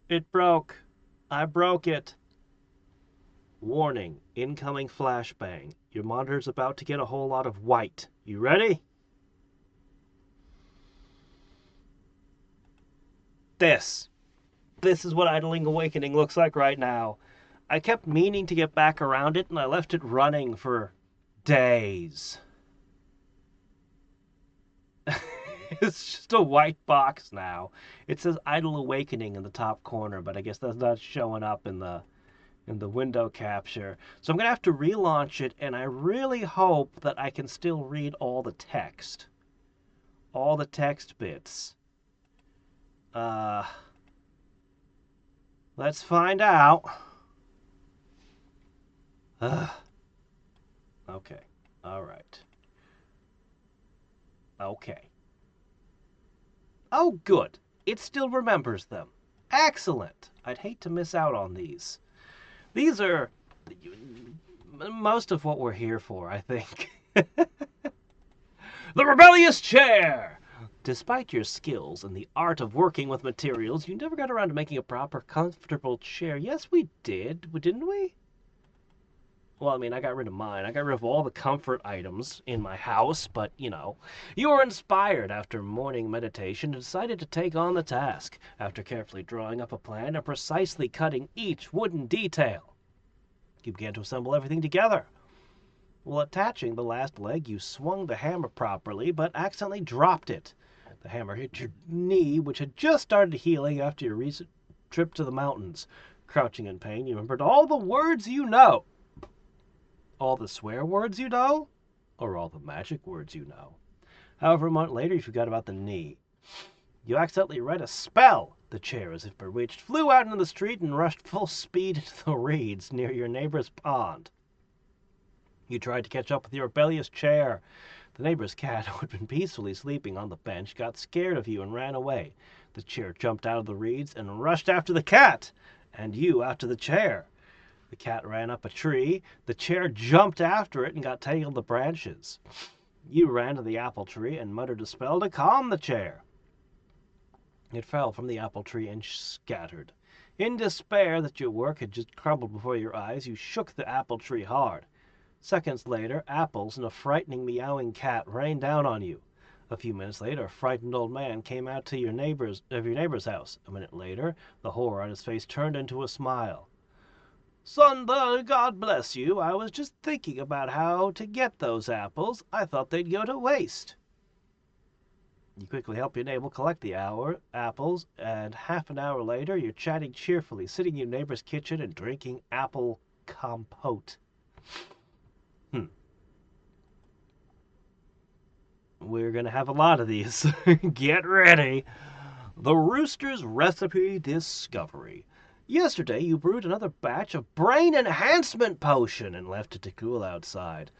It broke. I broke it. Warning, incoming flashbang. Your monitor's about to get a whole lot of white. You ready? This. This is what Idling Awakening looks like right now. I kept meaning to get back around it and I left it running for days. It's just a white box now. It says Idle Awakening in the top corner, but I guess that's not showing up in the window capture. So I'm gonna have to relaunch it, and I really hope that I can still read all the text bits. Uh, let's find out. Uh, okay, all right, okay. Oh, good. It still remembers them. Excellent. I'd hate to miss out on these. These are most of what we're here for, I think. The rebellious chair! Despite your skills and the art of working with materials, you never got around to making a proper, comfortable chair. Yes, we did, didn't we? Well, I mean, I got rid of mine. I got rid of all the comfort items in my house, but, you were inspired after morning meditation and decided to take on the task. After carefully drawing up a plan and precisely cutting each wooden detail, you began to assemble everything together. While attaching the last leg, you swung the hammer properly, but accidentally dropped it. The hammer hit your knee, which had just started healing after your recent trip to the mountains. Crouching in pain, you remembered all the words you know. All the swear words you know? Or all the magic words you know? However, a month later, you forgot about the knee. You accidentally read a spell. The chair, as if bewitched, flew out into the street and rushed full speed into the reeds near your neighbor's pond. You tried to catch up with your rebellious chair. The neighbor's cat, who had been peacefully sleeping on the bench, got scared of you and ran away. The chair jumped out of the reeds and rushed after the cat, and you after the chair. The cat ran up a tree. The chair jumped after it and got tangled in the branches. You ran to the apple tree and muttered a spell to calm the chair. It fell from the apple tree and scattered. In despair that your work had just crumbled before your eyes, you shook the apple tree hard. Seconds later, apples and a frightening meowing cat rained down on you. A few minutes later, a frightened old man came out to your neighbor's house. A minute later, the horror on his face turned into a smile. Son, God bless you. I was just thinking about how to get those apples. I thought they'd go to waste. You quickly help your neighbor collect the apples, and half an hour later, you're chatting cheerfully, sitting in your neighbor's kitchen and drinking apple compote. We're going to have a lot of these. Get ready. The Rooster's Recipe Discovery. Yesterday, you brewed another batch of brain enhancement potion and left it to cool outside.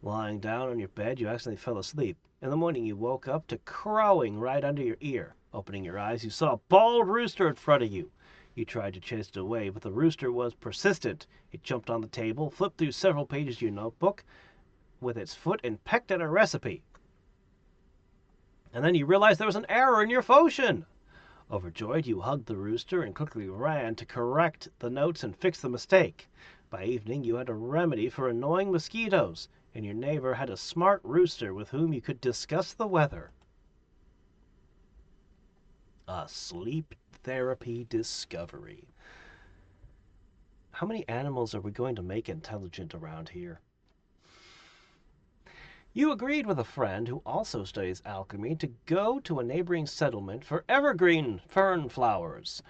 Lying down on your bed, you accidentally fell asleep. In the morning, you woke up to crowing right under your ear. Opening your eyes, you saw a bald rooster in front of you. You tried to chase it away, but the rooster was persistent. It jumped on the table, flipped through several pages of your notebook with its foot, and pecked at a recipe. And then you realized there was an error in your potion. Overjoyed, you hugged the rooster and quickly ran to correct the notes and fix the mistake. By evening, you had a remedy for annoying mosquitoes, and your neighbor had a smart rooster with whom you could discuss the weather. A sleep therapy discovery. How many animals are we going to make intelligent around here? You agreed with a friend who also studies alchemy to go to a neighboring settlement for evergreen fern flowers,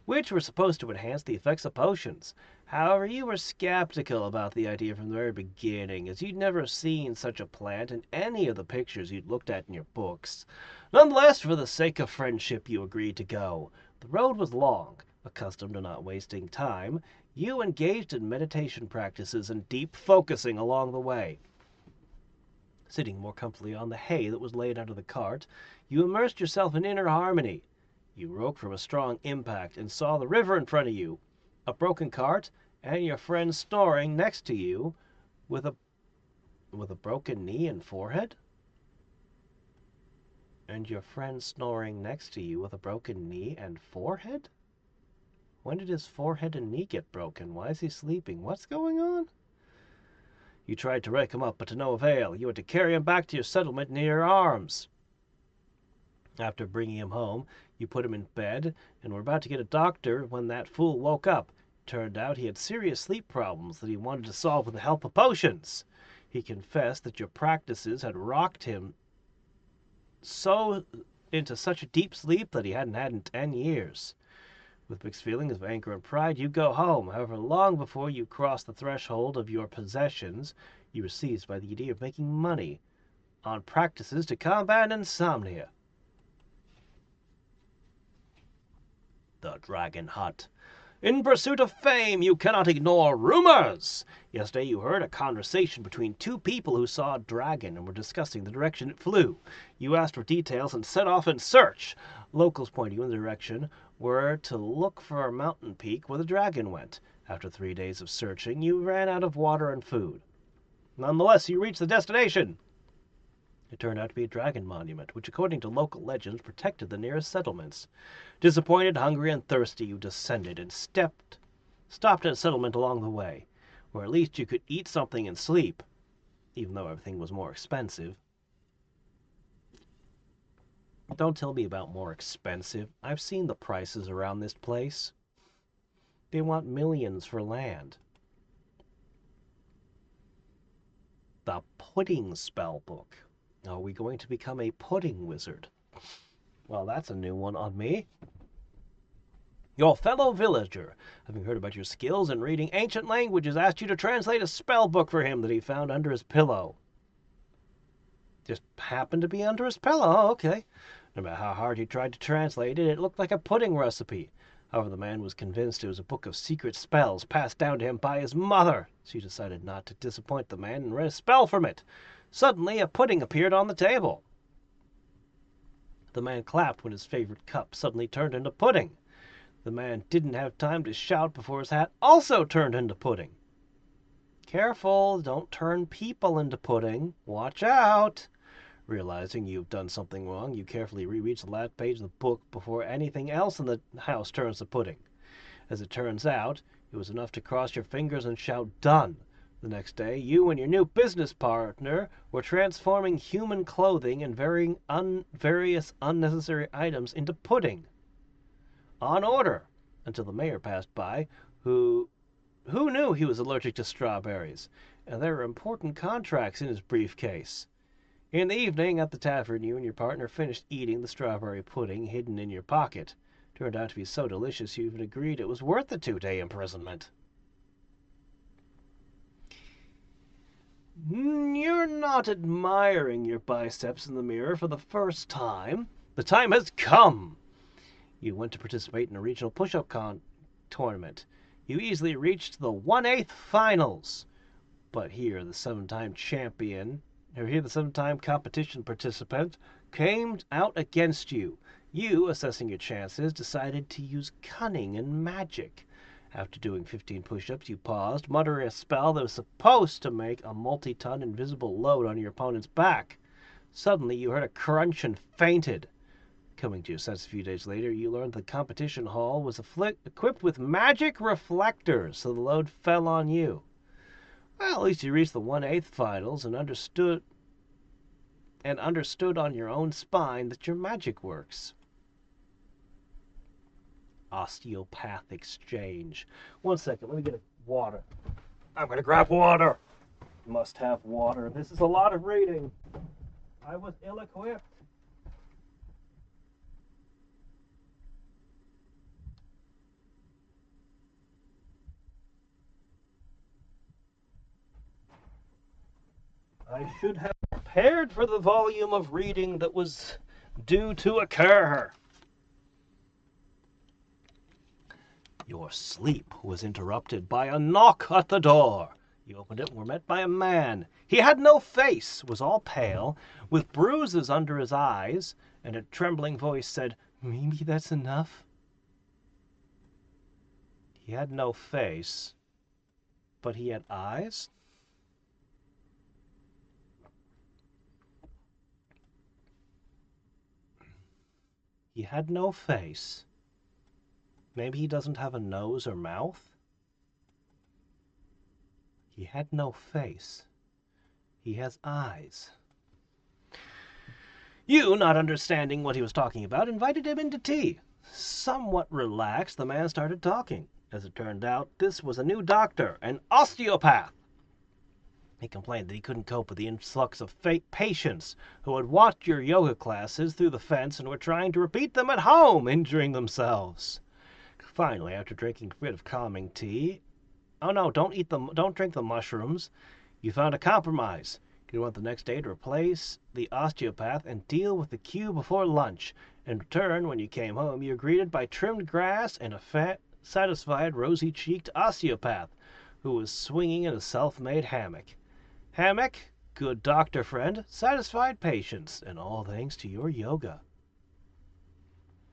which were supposed to enhance the effects of potions. However, you were skeptical about the idea from the very beginning, as you'd never seen such a plant in any of the pictures you'd looked at in your books. Nonetheless, for the sake of friendship, you agreed to go. The road was long. Accustomed to not wasting time, you engaged in meditation practices and deep focusing along the way. Sitting more comfortably on the hay that was laid under the cart, you immersed yourself in inner harmony. You woke from a strong impact and saw the river in front of you, a broken cart, and your friend snoring next to you with a broken knee and forehead? And your friend snoring next to you with a broken knee and forehead? When did his forehead and knee get broken? Why is he sleeping? What's going on? You tried to wake him up, but to no avail. You had to carry him back to your settlement in your arms. After bringing him home, you put him in bed and were about to get a doctor when that fool woke up. Turned out he had serious sleep problems that he wanted to solve with the help of potions. He confessed that your practices had rocked him so into such a deep sleep that he hadn't had in 10 years. With mixed feelings of anger and pride, you go home. However, long before you cross the threshold of your possessions, you were seized by the idea of making money on practices to combat insomnia. The Dragon Hut. In pursuit of fame, you cannot ignore rumors. Yesterday you heard a conversation between two people who saw a dragon and were discussing the direction it flew. You asked for details and set off in search. Locals pointing you in the direction were to look for a mountain peak where the dragon went. After 3 days of searching, you ran out of water and food. Nonetheless, you reached the destination. It turned out to be a dragon monument, which according to local legends protected the nearest settlements. Disappointed, hungry, and thirsty, you descended and stopped at a settlement along the way, where at least you could eat something and sleep, even though everything was more expensive. Don't tell me about more expensive. I've seen the prices around this place. They want millions for land. The Pudding Spellbook. Are we going to become a pudding wizard? Well, that's a new one on me. Your fellow villager, having heard about your skills in reading ancient languages, asked you to translate a spell book for him that he found under his pillow. Just happened to be under his pillow. Oh, okay. No matter how hard he tried to translate it, it looked like a pudding recipe. However, the man was convinced it was a book of secret spells passed down to him by his mother. So he decided not to disappoint the man and read a spell from it. Suddenly, a pudding appeared on the table. The man clapped when his favorite cup suddenly turned into pudding. The man didn't have time to shout before his hat also turned into pudding. Careful, don't turn people into pudding. Watch out! Realizing you've done something wrong, you carefully reread the last page of the book before anything else in the house turns to pudding. As it turns out, it was enough to cross your fingers and shout, "Done!" The next day, you and your new business partner were transforming human clothing and various unnecessary items into pudding. On order, until the mayor passed by, who knew he was allergic to strawberries, and there were important contracts in his briefcase. In the evening, at the tavern, you and your partner finished eating the strawberry pudding hidden in your pocket. Turned out to be so delicious you even agreed it was worth the 2-day imprisonment. You're not admiring your biceps in the mirror for the first time. The time has come! You went to participate in a regional push-up tournament. You easily reached the 1/8 finals. But here the 7-time competition participant came out against you. You, assessing your chances, decided to use cunning and magic. After doing 15 push-ups, you paused, muttering a spell that was supposed to make a multi-ton invisible load on your opponent's back. Suddenly, you heard a crunch and fainted. Coming to your senses a few days later, you learned the competition hall was equipped with magic reflectors, so the load fell on you. Well, at least you reached the 1/8 finals and understood on your own spine that your magic works. Osteopath exchange. 1 second, let me get water. I'm gonna grab water. Must have water. This is a lot of reading. I was ill-equipped. I should have prepared for the volume of reading that was due to occur. Your sleep was interrupted by a knock at the door. You opened it and were met by a man. He had no face, was all pale, with bruises under his eyes, and a trembling voice said, "Maybe that's enough." He had no face, but he had eyes? He had no face, Maybe he doesn't have a nose or mouth? He had no face. He has eyes. You, not understanding what he was talking about, invited him into tea. Somewhat relaxed, the man started talking. As it turned out, this was a new doctor, an osteopath. He complained that he couldn't cope with the influx of patients who had watched your yoga classes through the fence and were trying to repeat them at home, injuring themselves. Finally, after drinking a bit of calming tea, oh no, don't drink the mushrooms. You found a compromise. You went the next day to replace the osteopath and deal with the queue before lunch. In return, when you came home, you were greeted by trimmed grass and a fat, satisfied, rosy-cheeked osteopath who was swinging in a self-made hammock. Hammock, good doctor friend, satisfied patients, and all thanks to your yoga.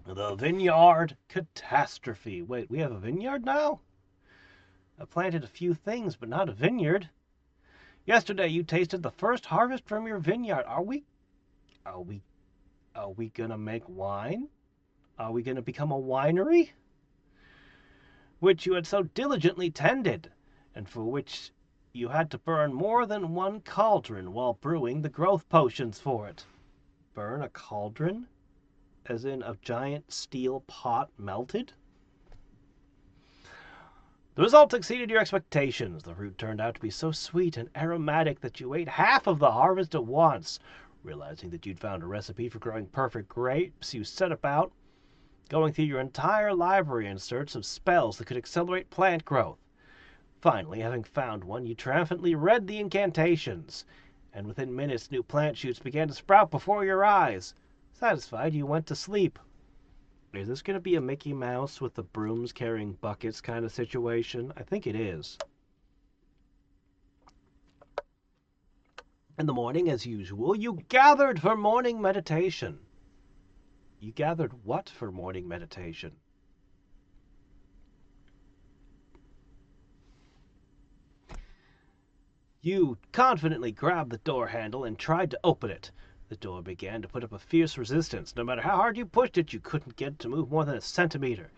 The vineyard catastrophe. Wait, we have a vineyard now? I planted a few things, but not a vineyard. Yesterday you tasted the first harvest from your vineyard. Are we gonna make wine? Are we gonna become a winery? Which you had so diligently tended, and for which you had to burn more than one cauldron while brewing the growth potions for it. Burn a cauldron? As in a giant steel pot melted? The result exceeded your expectations. The fruit turned out to be so sweet and aromatic that you ate half of the harvest at once. Realizing that you'd found a recipe for growing perfect grapes, you set about going through your entire library in search of spells that could accelerate plant growth. Finally, having found one, you triumphantly read the incantations, and within minutes new plant shoots began to sprout before your eyes. Satisfied, you went to sleep. Is this going to be a Mickey Mouse with the brooms carrying buckets kind of situation? I think it is. In the morning, as usual, you gathered for morning meditation. You gathered what for morning meditation? You confidently grabbed the door handle and tried to open it. The door began to put up a fierce resistance. No matter how hard you pushed it, you couldn't get it to move more than a centimeter.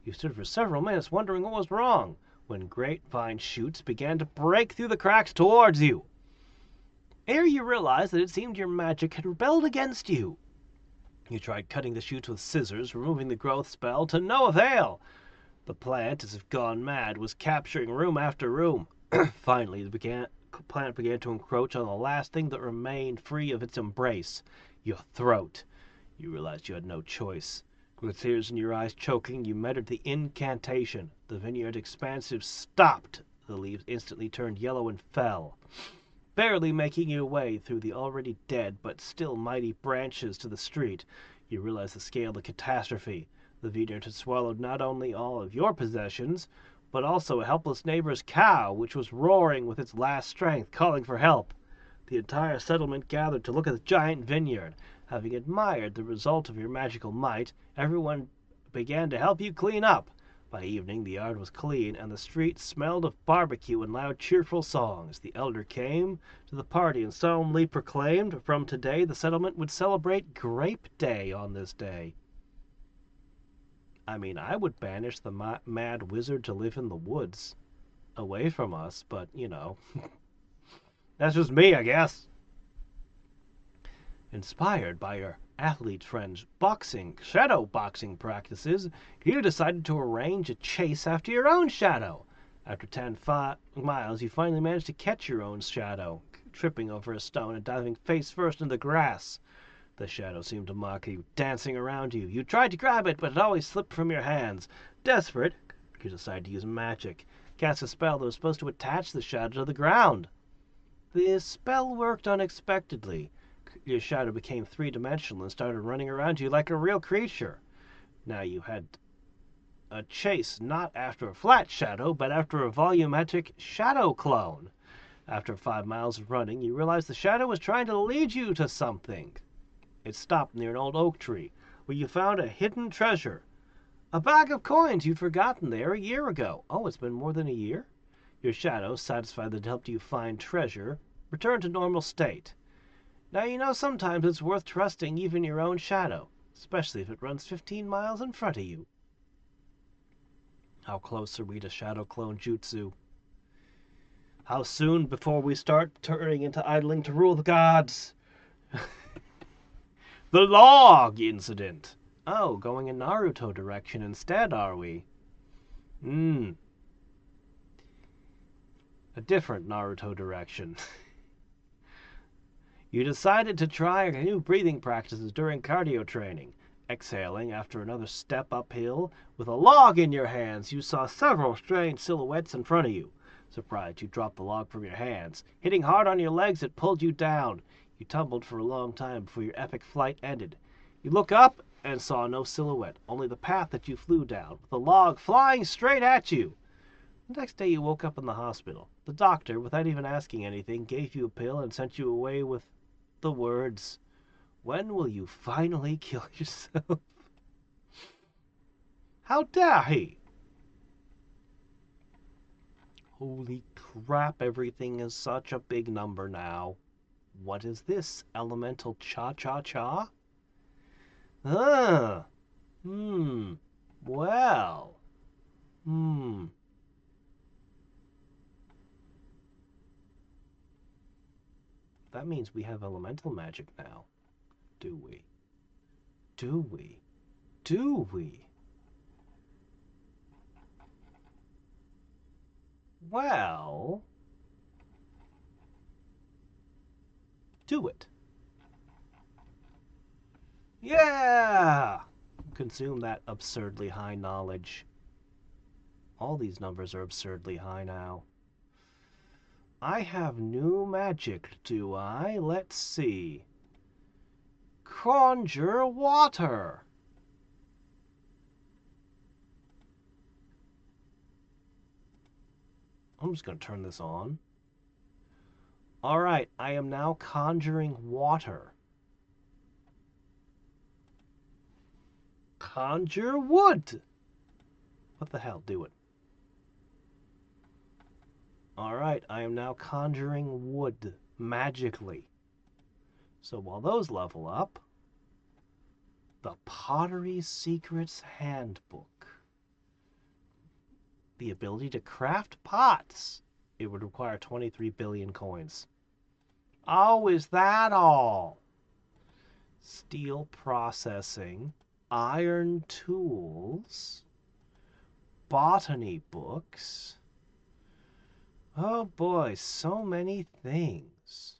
You stood for several minutes wondering what was wrong, when grapevine shoots began to break through the cracks towards you. Ere you realized that it seemed your magic had rebelled against you. You tried cutting the shoots with scissors, removing the growth spell, to no avail. The plant, as if gone mad, was capturing room after room. Finally, the plant began to encroach on the last thing that remained free of its embrace, your throat. You realized you had no choice. With tears in your eyes choking, you muttered the incantation. The vineyard expansive stopped. The leaves instantly turned yellow and fell. Barely making your way through the already dead but still mighty branches to the street, you realized the scale of the catastrophe. The vineyard had swallowed not only all of your possessions, but also a helpless neighbor's cow, which was roaring with its last strength, calling for help. The entire settlement gathered to look at the giant vineyard. Having admired the result of your magical might, everyone began to help you clean up. By evening, the yard was clean, and the street smelled of barbecue and loud, cheerful songs. The elder came to the party and solemnly proclaimed, from today the settlement would celebrate Grape Day on this day. I mean, I would banish the mad wizard to live in the woods, away from us, but, you know, that's just me, I guess. Inspired by your athlete friend's shadow boxing practices, you decided to arrange a chase after your own shadow. After 10 miles, you finally managed to catch your own shadow, tripping over a stone and diving face first in the grass. The shadow seemed to mock you, dancing around you. You tried to grab it, but it always slipped from your hands. Desperate, you decided to use magic. Cast a spell that was supposed to attach the shadow to the ground. The spell worked unexpectedly. Your shadow became three-dimensional and started running around you like a real creature. Now you had a chase not after a flat shadow, but after a volumetric shadow clone. After 5 miles of running, you realized the shadow was trying to lead you to something. It stopped near an old oak tree, where you found a hidden treasure. A bag of coins you'd forgotten there a year ago. Oh, it's been more than a year? Your shadow, satisfied that it helped you find treasure, returned to normal state. Now you know sometimes it's worth trusting even your own shadow, especially if it runs 15 miles in front of you. How close are we to Shadow Clone Jutsu? How soon before we start turning into idling to rule the gods? The log incident. Oh, going in Naruto direction instead, are we? A different Naruto direction. You decided to try new breathing practices during cardio training. Exhaling after another step uphill, with a log in your hands, you saw several strange silhouettes in front of you. Surprised, you dropped the log from your hands. Hitting hard on your legs, it pulled you down. You tumbled for a long time before your epic flight ended. You look up and saw no silhouette, only the path that you flew down, with the log flying straight at you. The next day you woke up in the hospital. The doctor, without even asking anything, gave you a pill and sent you away with the words, "When will you finally kill yourself?" How dare he? Holy crap, everything is such a big number now. What is this? Elemental cha-cha-cha? Well. That means we have elemental magic now. Do we? Do we? Do we? Well, do it. Yeah! Consume that absurdly high knowledge. All these numbers are absurdly high now. I have new magic, do I? Let's see. Conjure water. I'm just going to turn this on. Alright, I am now conjuring water. Conjure wood. What the hell? Do it. Alright, I am now conjuring wood magically. So while those level up, the Pottery Secrets Handbook. The ability to craft pots. It would require 23 billion coins. Oh, is that all? Steel processing, iron tools, botany books. Oh boy, so many things.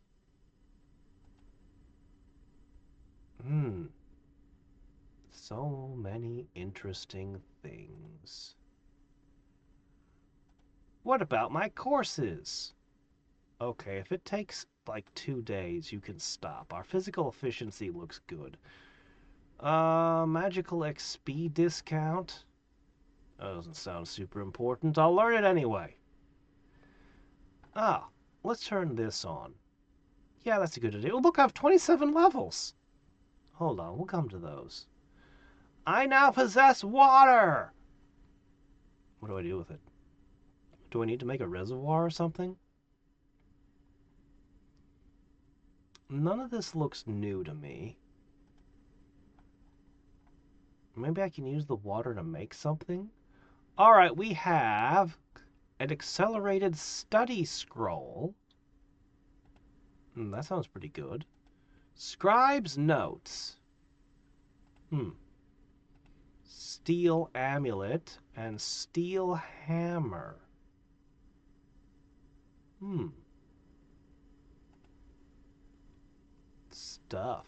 So many interesting things. What about my courses? Okay, if it takes like 2 days, you can stop. Our physical efficiency looks good. Magical XP discount? That doesn't sound super important. I'll learn it anyway. Ah, let's turn this on. Yeah, that's a good idea. Oh, look, I have 27 levels. Hold on, we'll come to those. I now possess water! What do I do with it? Do I need to make a reservoir or something? None of this looks new to me. Maybe I can use the water to make something? Alright, we have an accelerated study scroll. That sounds pretty good. Scribe's notes. Steel amulet and steel hammer. Stuff.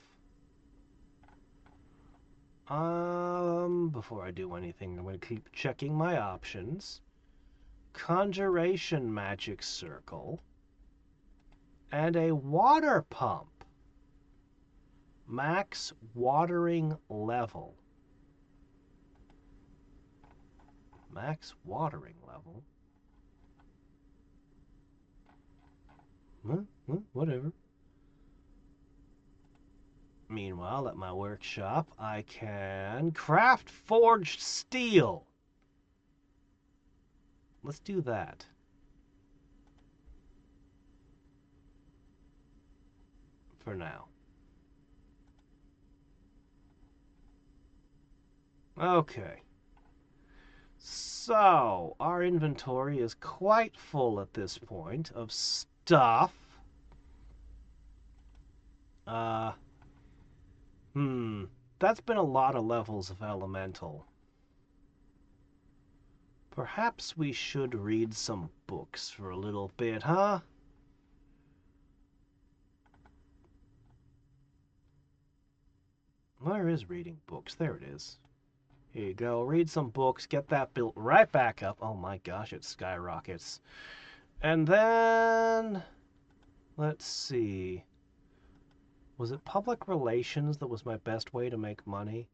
Before I do anything, I'm going to keep checking my options. Conjuration magic circle. And a water pump. Max watering level. Max watering level? Whatever. Meanwhile, at my workshop, I can craft forged steel. Let's do that. For now. Okay. So, our inventory is quite full at this point of stuff. Uh, that's been a lot of levels of elemental. Perhaps we should read some books for a little bit, huh? Where is reading books? There it is. Here you go. Read some books. Get that built right back up. Oh my gosh, it skyrockets. And then... let's see. Was it public relations that was my best way to make money?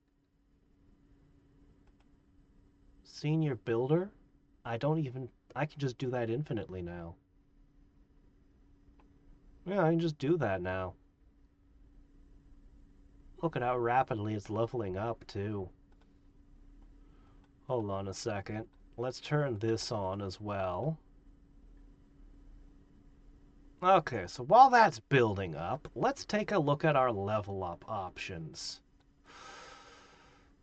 Senior builder? I can just do that infinitely now. Yeah, I can just do that now. Look at how rapidly it's leveling up, too. Hold on a second. Let's turn this on as well. Okay, so while that's building up, let's take a look at our level up options.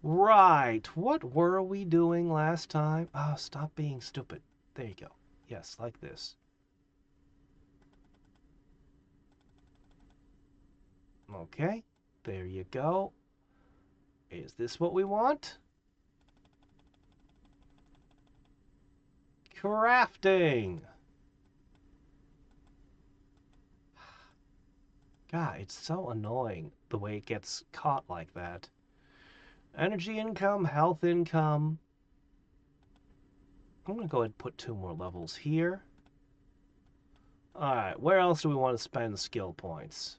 Right, what were we doing last time? Oh, stop being stupid. There you go. Yes, like this. Okay, there you go. Is this what we want? Crafting! God, it's so annoying the way it gets caught like that. Energy income, health income. I'm going to go ahead and put 2 more levels here. Alright, where else do we want to spend skill points?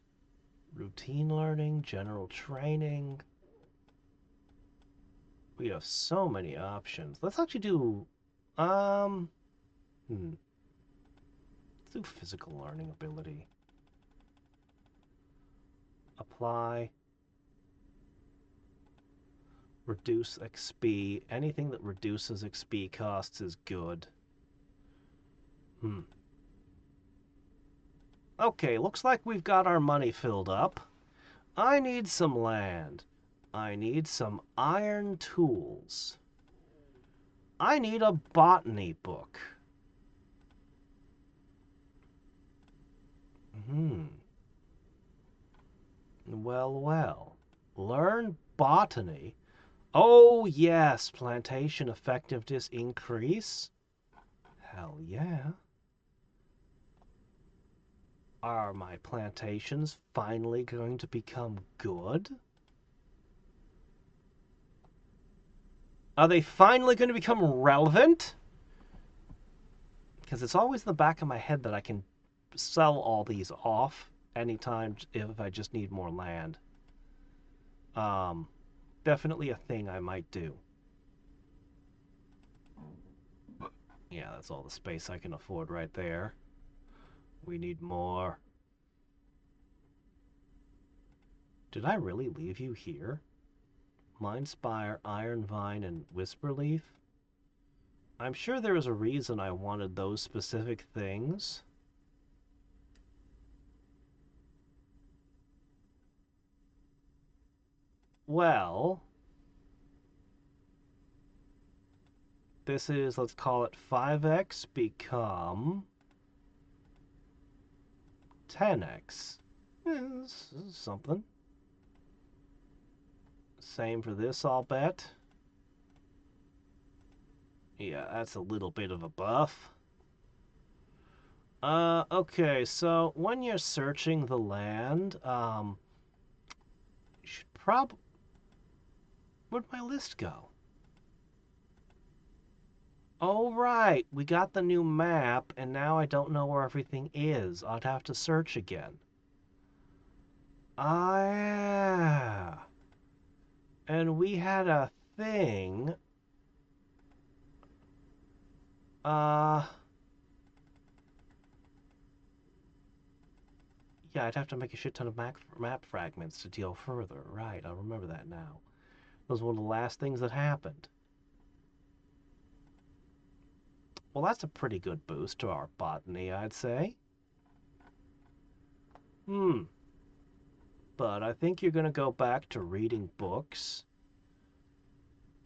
Routine learning, general training. We have so many options. Let's actually do... Let's do physical learning ability. Apply. Reduce XP. Anything that reduces XP costs is good. Okay, looks like we've got our money filled up. I need some land. I need some iron tools. I need a botany book. Well. Learn botany. Oh, yes. Plantation effectiveness increase. Hell yeah. Are my plantations finally going to become good? Are they finally going to become relevant? Because it's always in the back of my head that I can sell all these off anytime if I just need more land. Definitely a thing I might do. Yeah, that's all the space I can afford right there. We need more. Did I really leave you here? Mind Spire, Iron Vine, and Whisperleaf? I'm sure there was a reason I wanted those specific things. Well, this is, let's call it 5x become 10x. This is something. Same for this, I'll bet. Yeah, that's a little bit of a buff. Okay, so when you're searching the land, you should probably... Where'd my list go? Oh, right, we got the new map, and now I don't know where everything is. I'd have to search again. Ah, yeah. And we had a thing. Yeah, I'd have to make a shit ton of map fragments to deal further. Right, I remember that now. That was one of the last things that happened. Well, that's a pretty good boost to our botany, I'd say. But I think you're going to go back to reading books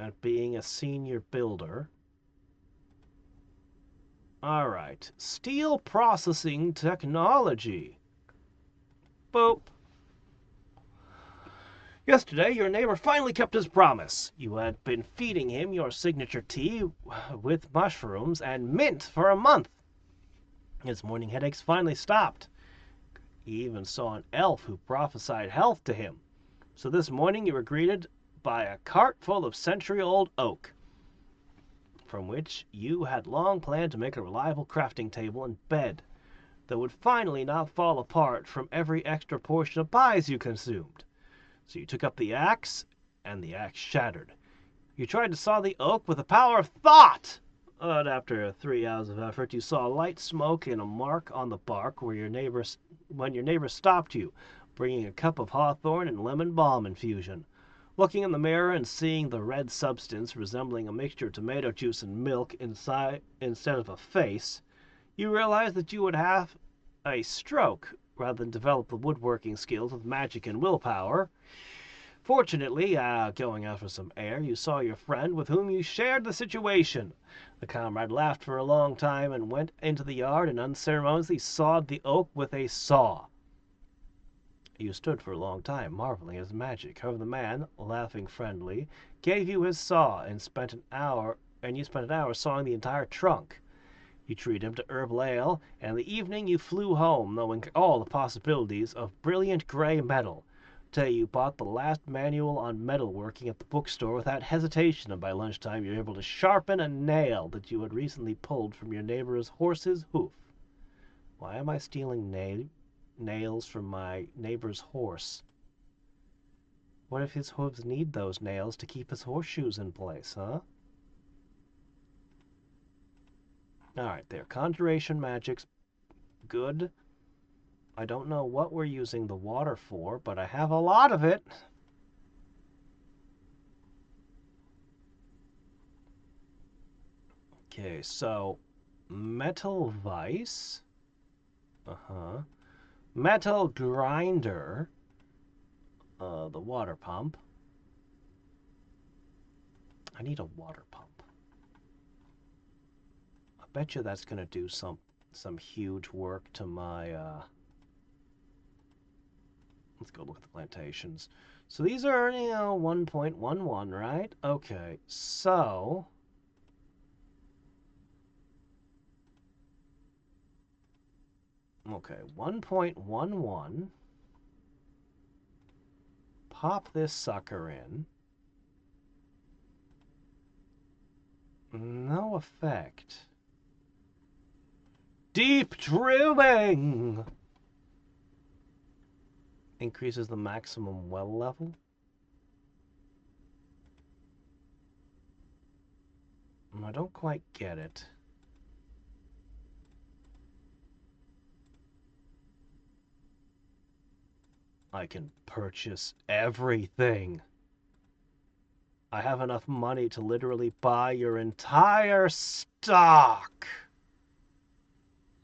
and being a senior builder. Alright. Steel processing technology. Boop. Yesterday, your neighbor finally kept his promise. You had been feeding him your signature tea with mushrooms and mint for a month. His morning headaches finally stopped. He even saw an elf who prophesied health to him. So this morning you were greeted by a cart full of century-old oak, from which you had long planned to make a reliable crafting table and bed that would finally not fall apart from every extra portion of pies you consumed. So you took up the axe, and the axe shattered. You tried to saw the oak with the power of thought, but after 3 hours of effort, you saw light smoke and a mark on the bark when your neighbor stopped you, bringing a cup of hawthorn and lemon balm infusion. Looking in the mirror and seeing the red substance resembling a mixture of tomato juice and milk inside instead of a face, you realized that you would have a stroke rather than develop the woodworking skills with magic and willpower. Fortunately, going out for some air, you saw your friend with whom you shared the situation. The comrade laughed for a long time and went into the yard and unceremoniously sawed the oak with a saw. You stood for a long time, marveling at his magic. However, the man, laughing friendly, gave you his saw and you spent an hour sawing the entire trunk. You treated him to herbal ale, and in the evening you flew home, knowing all the possibilities of brilliant gray metal. Today you bought the last manual on metalworking at the bookstore without hesitation, and by lunchtime you were able to sharpen a nail that you had recently pulled from your neighbor's horse's hoof. Why am I stealing nails from my neighbor's horse? What if his hooves need those nails to keep his horseshoes in place, huh? Alright, there. Conjuration magic's good. I don't know what we're using the water for, but I have a lot of it. Okay, so metal vise. Metal grinder. The water pump. I need a water pump. I bet you that's gonna do some huge work to my let's go look at the plantations. So these are, 1.11, right? Okay, so okay, 1.11. Pop this sucker in. No effect. Deep drilling increases the maximum well level. I don't quite get it. I can purchase everything. I have enough money to literally buy your entire stock.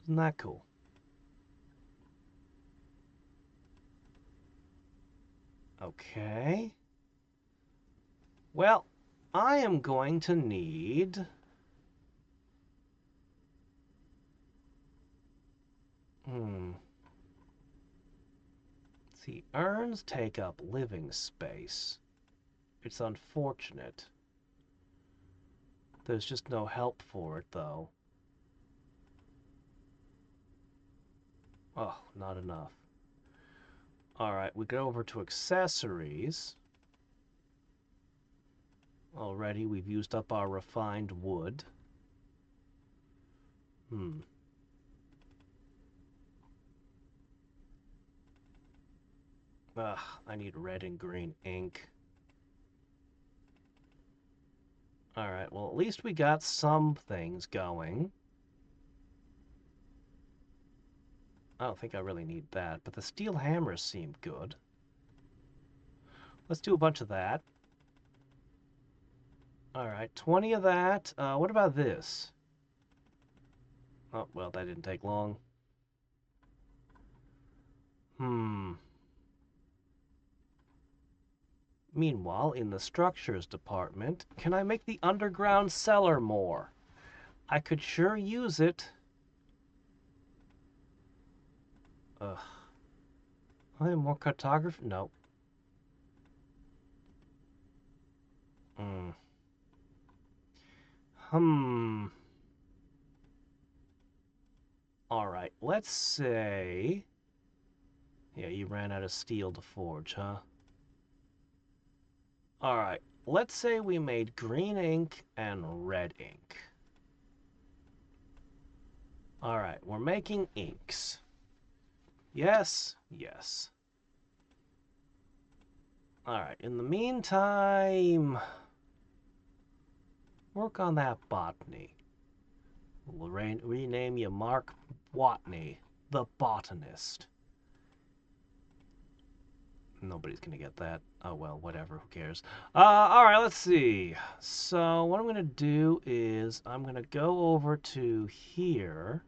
Isn't that cool? Okay. Well, I am going to need... See, urns take up living space. It's unfortunate. There's just no help for it, though. Oh, not enough. Alright, we go over to accessories. Already, we've used up our refined wood. Ugh, I need red and green ink. Alright, well, at least we got some things going. I don't think I really need that, but the steel hammers seem good. Let's do a bunch of that. Alright, 20 of that. What about this? Oh, well, that didn't take long. Meanwhile, in the structures department, can I make the underground cellar more? I could sure use it. Ugh. Oh, more cartography? No. Hmm. Hmm. Alright, let's say... Yeah, you ran out of steel to forge, huh? Alright, let's say we made green ink and red ink. Alright, we're making inks. Yes, yes. Alright, in the meantime... Work on that botany. We'll rename you Mark Watney, the botanist. Nobody's gonna get that. Oh well, whatever, who cares. Alright, let's see. So what I'm gonna do is I'm gonna go over to here.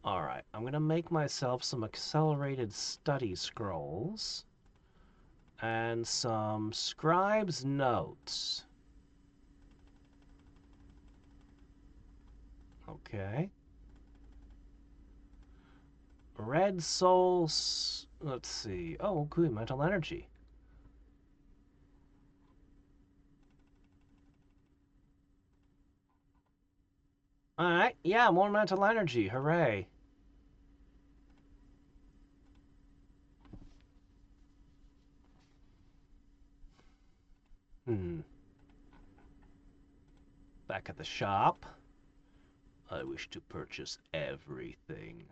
Alright, I'm gonna make myself some accelerated study scrolls and some scribe's notes. Okay. Red souls. Let's see. Oh, good, mental energy. Alright, yeah, more mental energy. Hooray. Back at the shop. I wish to purchase everything.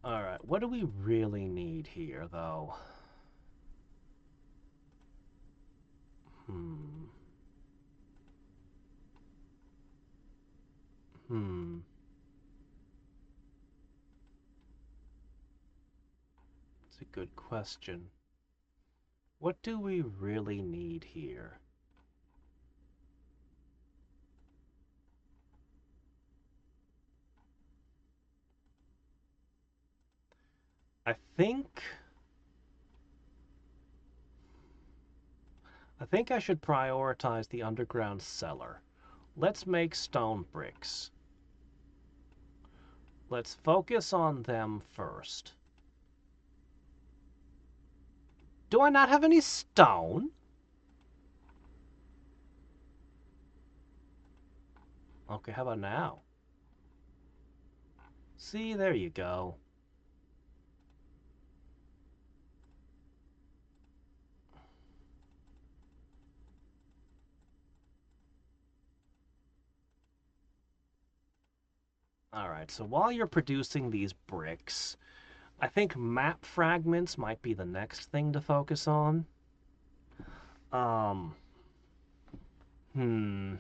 Alright, what do we really need here, though? Hmm. It's a good question. What do we really need here? I think I should prioritize the underground cellar. Let's make stone bricks. Let's focus on them first. Do I not have any stone? Okay, how about now? See, there you go. Alright, so while you're producing these bricks, I think map fragments might be the next thing to focus on. Um, hmm.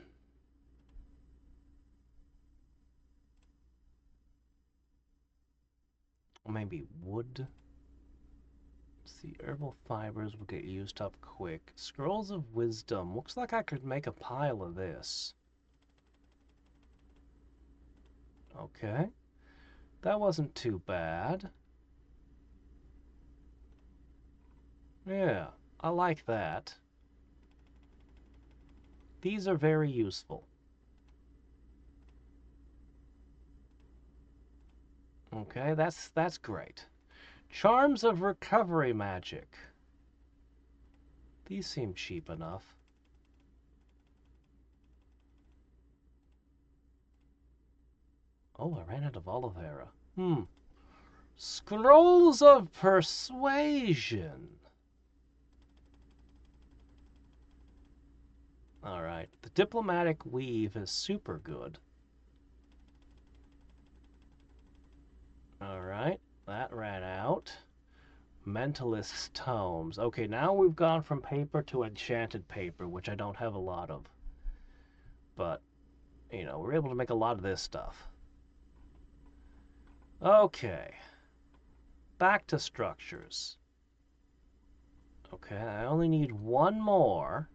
Maybe wood. Let's see, herbal fibers will get used up quick. Scrolls of wisdom. Looks like I could make a pile of this. Okay. That wasn't too bad. Yeah, I like that. These are very useful. Okay, that's great. Charms of recovery magic. These seem cheap enough. Oh, I ran out of aloe vera. Scrolls of persuasion. Alright, the diplomatic weave is super good. Alright, that ran out. Mentalist's tomes. Okay, now we've gone from paper to enchanted paper, which I don't have a lot of. But, you know, we're able to make a lot of this stuff. Okay. Back to structures. Okay, I only need one more.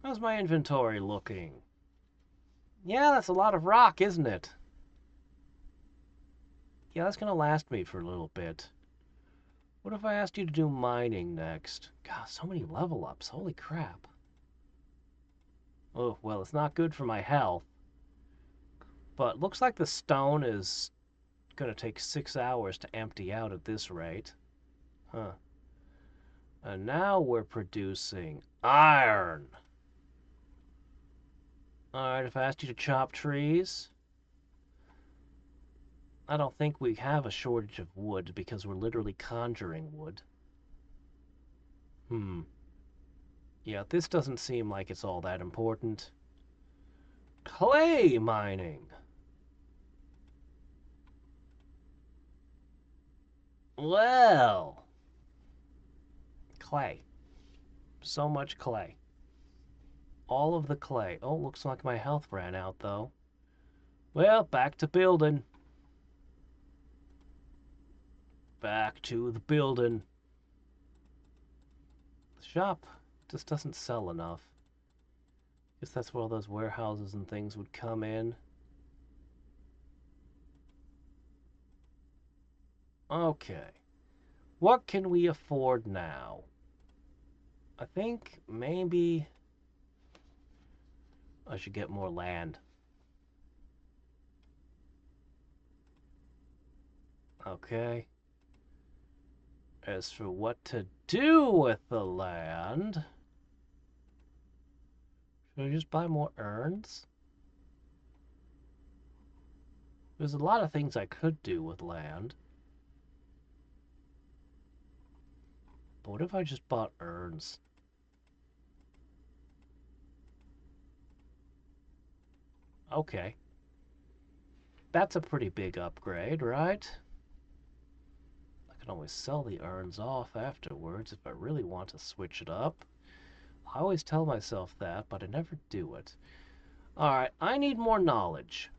How's my inventory looking? Yeah, that's a lot of rock, isn't it? Yeah, that's gonna last me for a little bit. What if I asked you to do mining next? God, so many level ups. Holy crap. Oh, well, it's not good for my health. But looks like the stone is going to take 6 hours to empty out at this rate. Huh. And now we're producing iron. Alright, if I asked you to chop trees, I don't think we have a shortage of wood because we're literally conjuring wood. Yeah, this doesn't seem like it's all that important. Clay mining. Well, clay. So much clay. All of the clay. Oh, looks like my health ran out, though. Well, back to building. Back to the building. The shop just doesn't sell enough. Guess that's where all those warehouses and things would come in. Okay. What can we afford now? I think maybe I should get more land. Okay. As for what to do with the land, should I just buy more urns? There's a lot of things I could do with land. But what if I just bought urns? Okay. That's a pretty big upgrade, right? I can always sell the urns off afterwards if I really want to switch it up. I always tell myself that, but I never do it. Alright, I need more knowledge.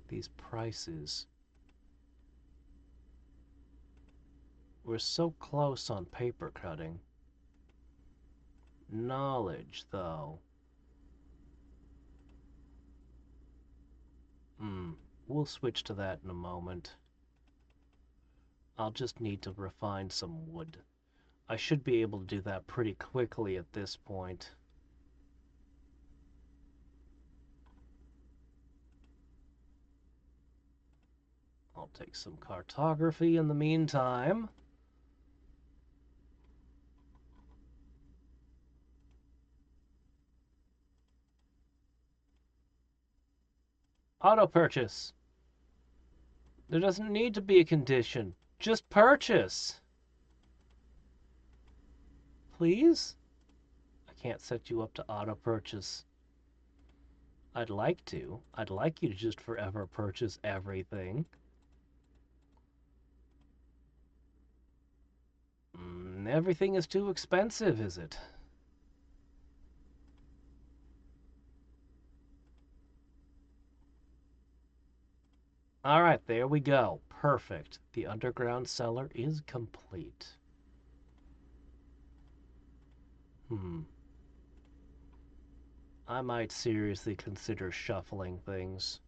These prices. We're so close on paper cutting. Knowledge, though. We'll switch to that in a moment. I'll just need to refine some wood. I should be able to do that pretty quickly at this point. I'll take some cartography in the meantime. Auto purchase. There doesn't need to be a condition. Just purchase. Please? I can't set you up to auto purchase. I'd like to. I'd like you to just forever purchase everything. Everything is too expensive, is it? Alright, there we go. Perfect. The underground cellar is complete. I might seriously consider shuffling things.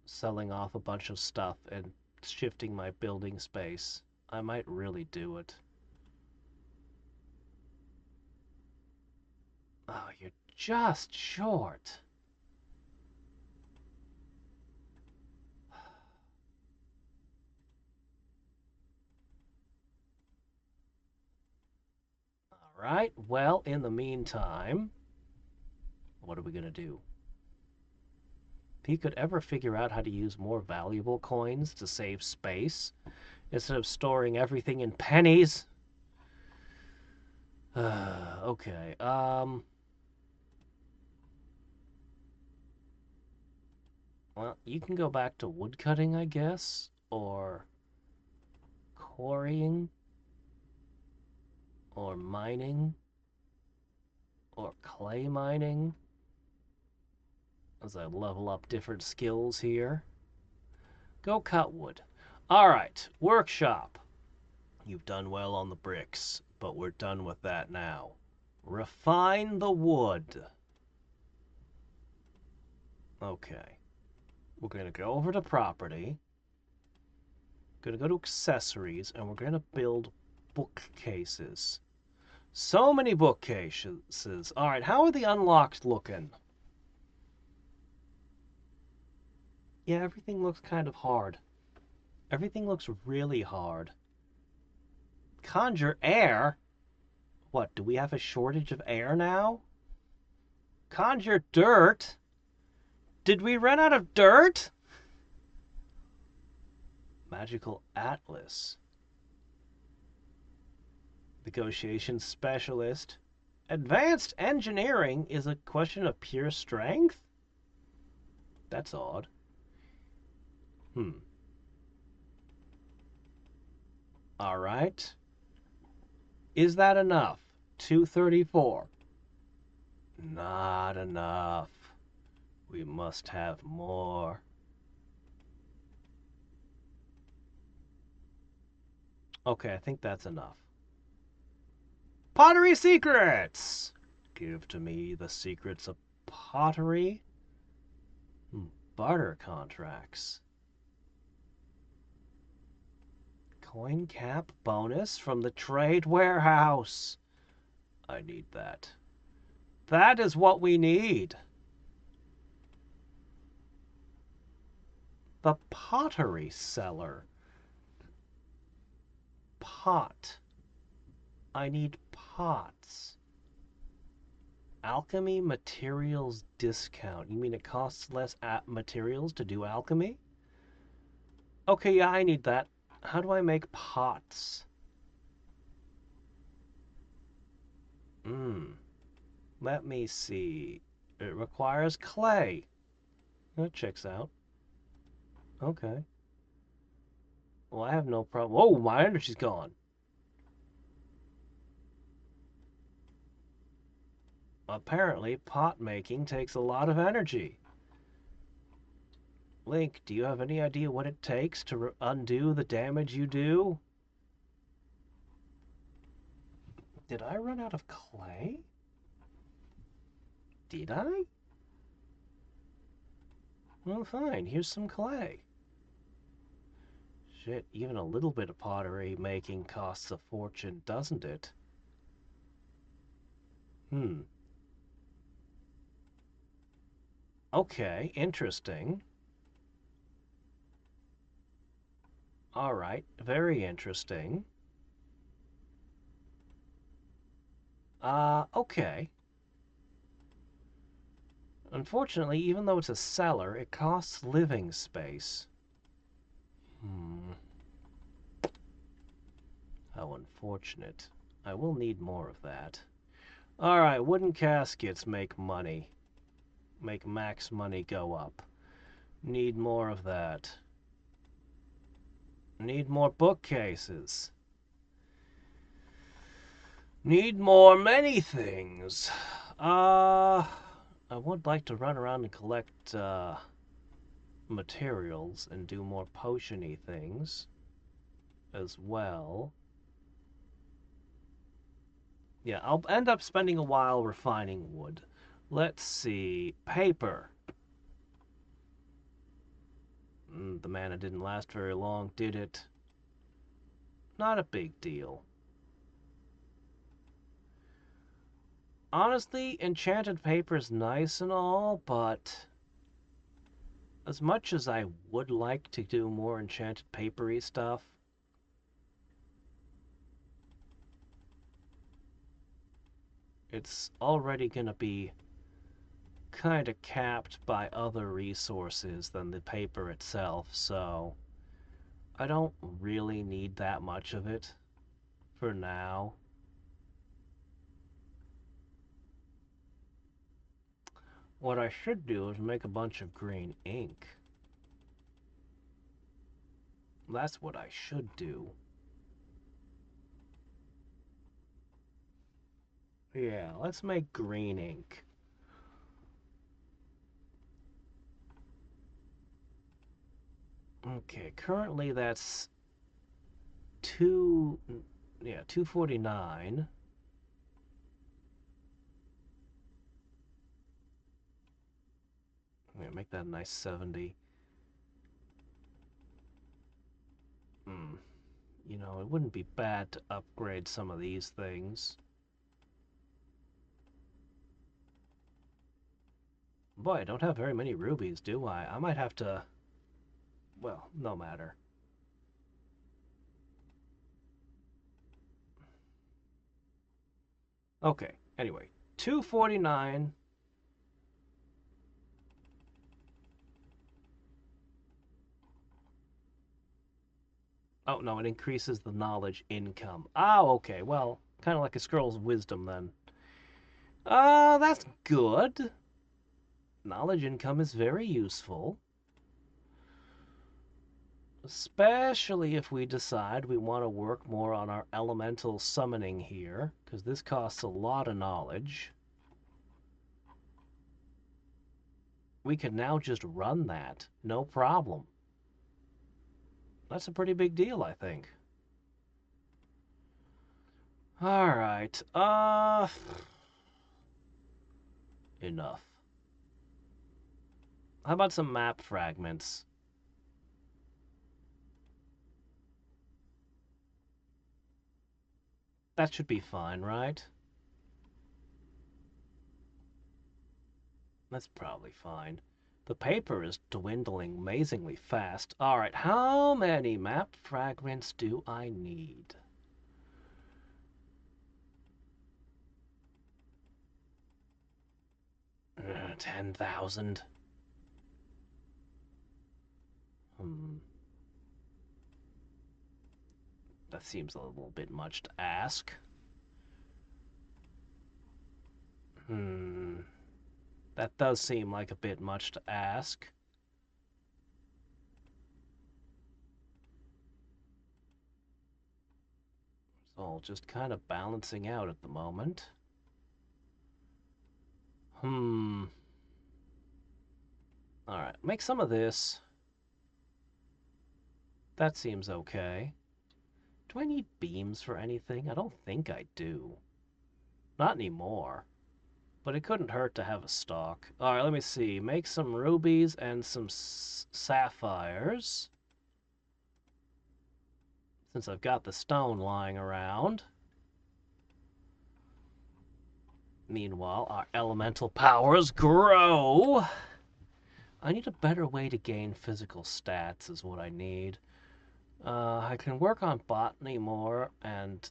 Selling off a bunch of stuff and shifting my building space. I might really do it. Oh, you're just short. Alright, well, in the meantime, what are we going to do? If he could ever figure out how to use more valuable coins to save space, instead of storing everything in pennies. Okay, well, you can go back to woodcutting, I guess, or quarrying, or mining, or clay mining, as I level up different skills here. Go cut wood. Alright, workshop. You've done well on the bricks, but we're done with that now. Refine the wood. Okay. We're going to go over to property. Going to go to accessories, and we're going to build bookcases. So many bookcases. All right, how are the unlocked looking? Yeah, everything looks kind of hard. Everything looks really hard. Conjure air? What, do we have a shortage of air now? Conjure dirt? Did we run out of dirt? Magical Atlas. Negotiation specialist. Advanced engineering is a question of pure strength? That's odd. Alright. Is that enough? 234. Not enough. We must have more. Okay, I think that's enough. Pottery secrets! Give to me the secrets of pottery. Barter contracts. Coin cap bonus from the trade warehouse. I need that. That is what we need. The pottery seller. Pot. I need pots. Alchemy materials discount. You mean it costs less materials to do alchemy? Okay, yeah, I need that. How do I make pots? Let me see. It requires clay. That checks out. Okay. Well, I have no problem. Whoa, my energy's gone. Apparently, pot making takes a lot of energy. Link, do you have any idea what it takes to undo the damage you do? Did I run out of clay? Did I? Well, fine. Here's some clay. Shit, even a little bit of pottery making costs a fortune, doesn't it? Okay, interesting. Alright, very interesting. Okay. Unfortunately, even though it's a cellar, it costs living space. How unfortunate. I will need more of that. Alright, wooden caskets make money. Make max money go up. Need more of that. Need more bookcases. Need more many things. I would like to run around and collect materials and do more potion-y things as well. Yeah, I'll end up spending a while refining wood. Let's see. Paper. The mana didn't last very long, did it? Not a big deal. Honestly, enchanted paper is nice and all, but as much as I would like to do more enchanted papery stuff, it's already gonna be kind of capped by other resources than the paper itself, so I don't really need that much of it for now. What I should do is make a bunch of green ink. That's what I should do. Yeah, let's make green ink. Okay, currently that's 249. Yeah, make that a nice 70. Hmm. You know, it wouldn't be bad to upgrade some of these things. Boy, I don't have very many rubies, do I? I might have to... Well, no matter. Okay, anyway. 249. Oh, no, it increases the knowledge income. Oh, okay, well, kind of like a scroll's wisdom then. That's good. Knowledge income is very useful. Especially if we decide we want to work more on our elemental summoning here, because this costs a lot of knowledge. We can now just run that, no problem. That's a pretty big deal, I think. Alright, enough. How about some map fragments? That should be fine, right? That's probably fine. The paper is dwindling amazingly fast. Alright, how many map fragments do I need? 10,000. That seems a little bit much to ask. That does seem like a bit much to ask. It's all just kind of balancing out at the moment. Alright, make some of this. That seems okay. Do I need beams for anything? I don't think I do. Not anymore. But it couldn't hurt to have a stock. Alright, let me see. Make some rubies and some sapphires. Since I've got the stone lying around. Meanwhile, our elemental powers grow. I need a better way to gain physical stats is what I need. I can work on botany more and,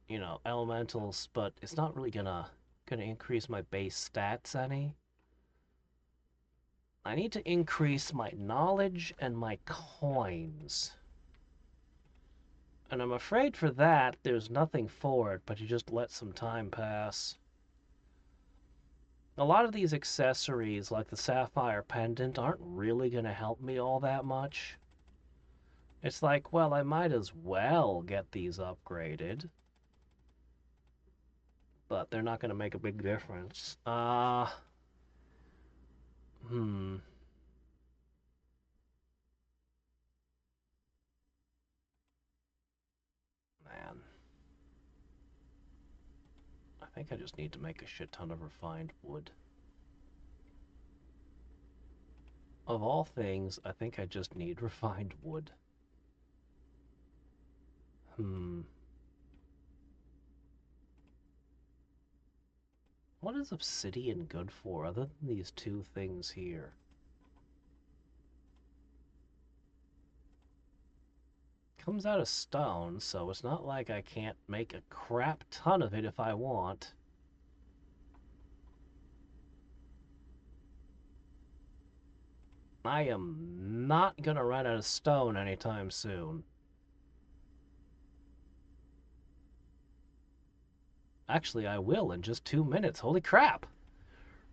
you know, elementals, but it's not really gonna increase my base stats any. I need to increase my knowledge and my coins. And I'm afraid for that, there's nothing for it, but you just let some time pass. A lot of these accessories, like the sapphire pendant, aren't really going to help me all that much. It's like, well, I might as well get these upgraded. But they're not going to make a big difference. Man. I think I just need to make a shit ton of refined wood. Of all things, I think I just need refined wood. What is obsidian good for other than these two things here? Comes out of stone, so it's not like I can't make a crap ton of it if I want. I am not gonna run out of stone anytime soon. Actually, I will in just 2 minutes. Holy crap!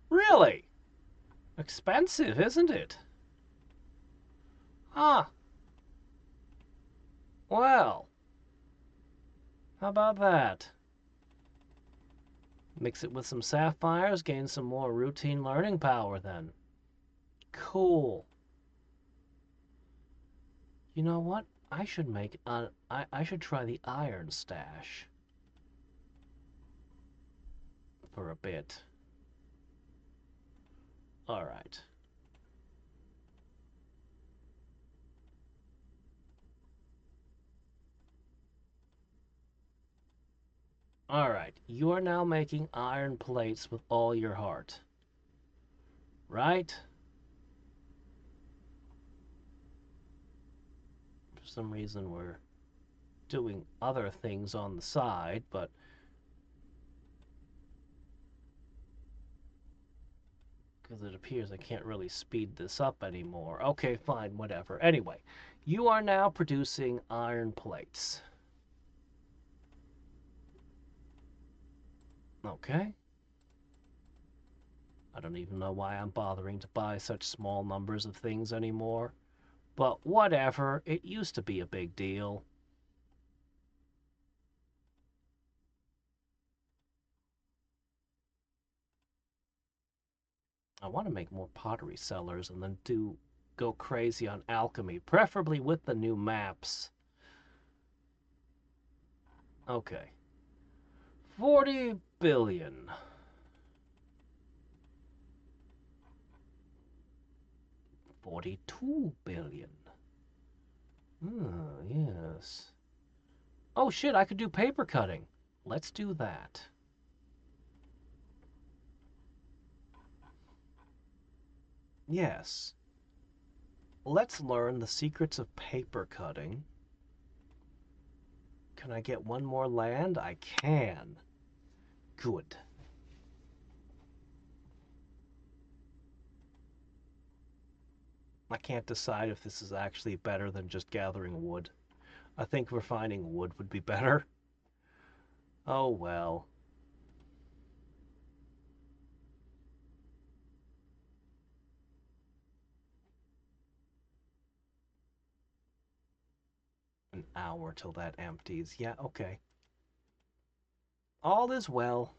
Really? Expensive, isn't it? Huh. Well. How about that? Mix it with some sapphires, gain some more routine learning power then. Cool. You know what? I should make I should try the iron stash for a bit. All right. Alright, you are now making iron plates with all your heart. Right? For some reason we're doing other things on the side, but because it appears I can't really speed this up anymore. Okay, fine, whatever. Anyway, you are now producing iron plates. Okay. I don't even know why I'm bothering to buy such small numbers of things anymore. But whatever, it used to be a big deal. I want to make more pottery cellars and then go crazy on alchemy, preferably with the new maps. Okay. 40 billion. 42 billion. Yes. Oh shit, I could do paper cutting. Let's do that. Yes. Let's learn the secrets of paper cutting. Can I get one more land? I can. Good. I can't decide if this is actually better than just gathering wood. I think refining wood would be better. Oh well. An hour till that empties. Yeah, okay. All is well.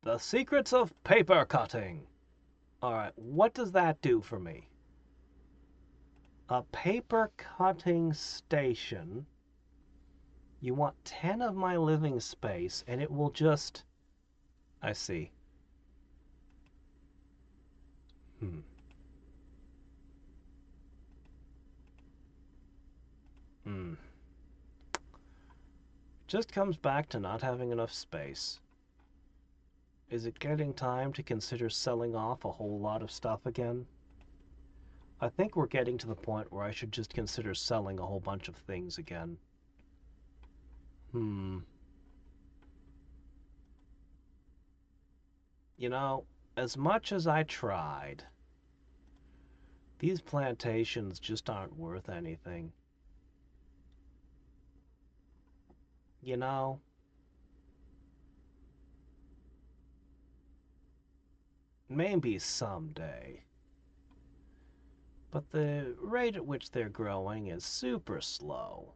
The secrets of paper cutting. Alright, what does that do for me? A paper cutting station. You want 10 of my living space, and it will just... I see. Hmm. Hmm. Just comes back to not having enough space. Is it getting time to consider selling off a whole lot of stuff again? I think we're getting to the point where I should just consider selling a whole bunch of things again. Hmm. You know, as much as I tried, these plantations just aren't worth anything. You know, maybe someday. But the rate at which they're growing is super slow.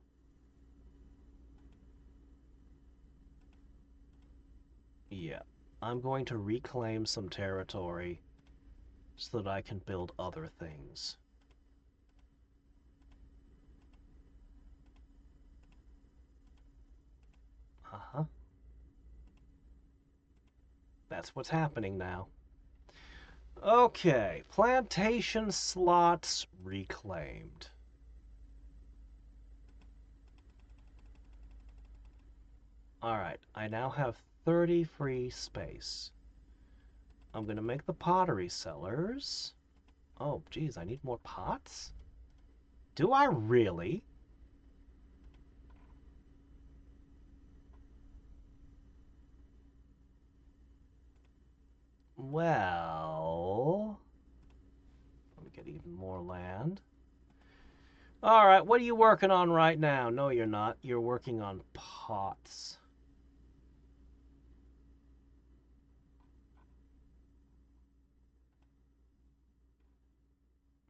Yeah, I'm going to reclaim some territory so that I can build other things. Uh-huh. That's what's happening now. Okay, plantation slots reclaimed. Alright, I now have 30 free space. I'm going to make the pottery cellars. Oh, geez, I need more pots? Do I really? Well... Let me get even more land. Alright, what are you working on right now? No, you're not. You're working on pots.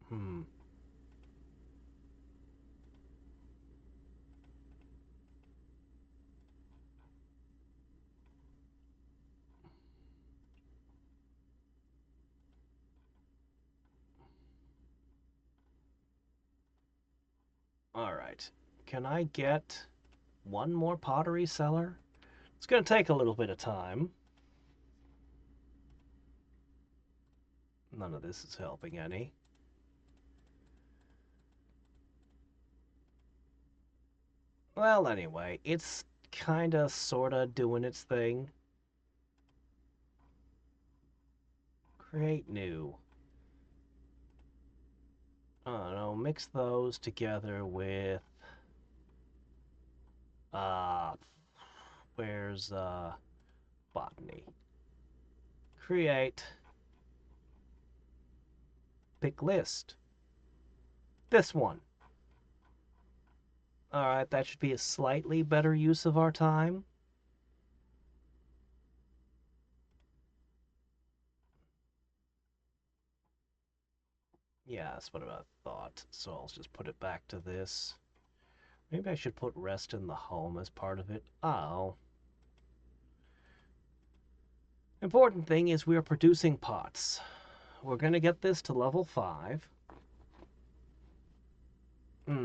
Hmm. Alright. Can I get one more pottery cellar? It's going to take a little bit of time. None of this is helping any. Well, anyway, it's kinda sorta doing its thing. Create new. I don't know, mix those together with uh where's botany. Create pick list. This one. Alright, that should be a slightly better use of our time. Yeah, that's what I thought. So I'll just put it back to this. Maybe I should put rest in the home as part of it. Oh. Important thing is we are producing pots. We're going to get this to level 5.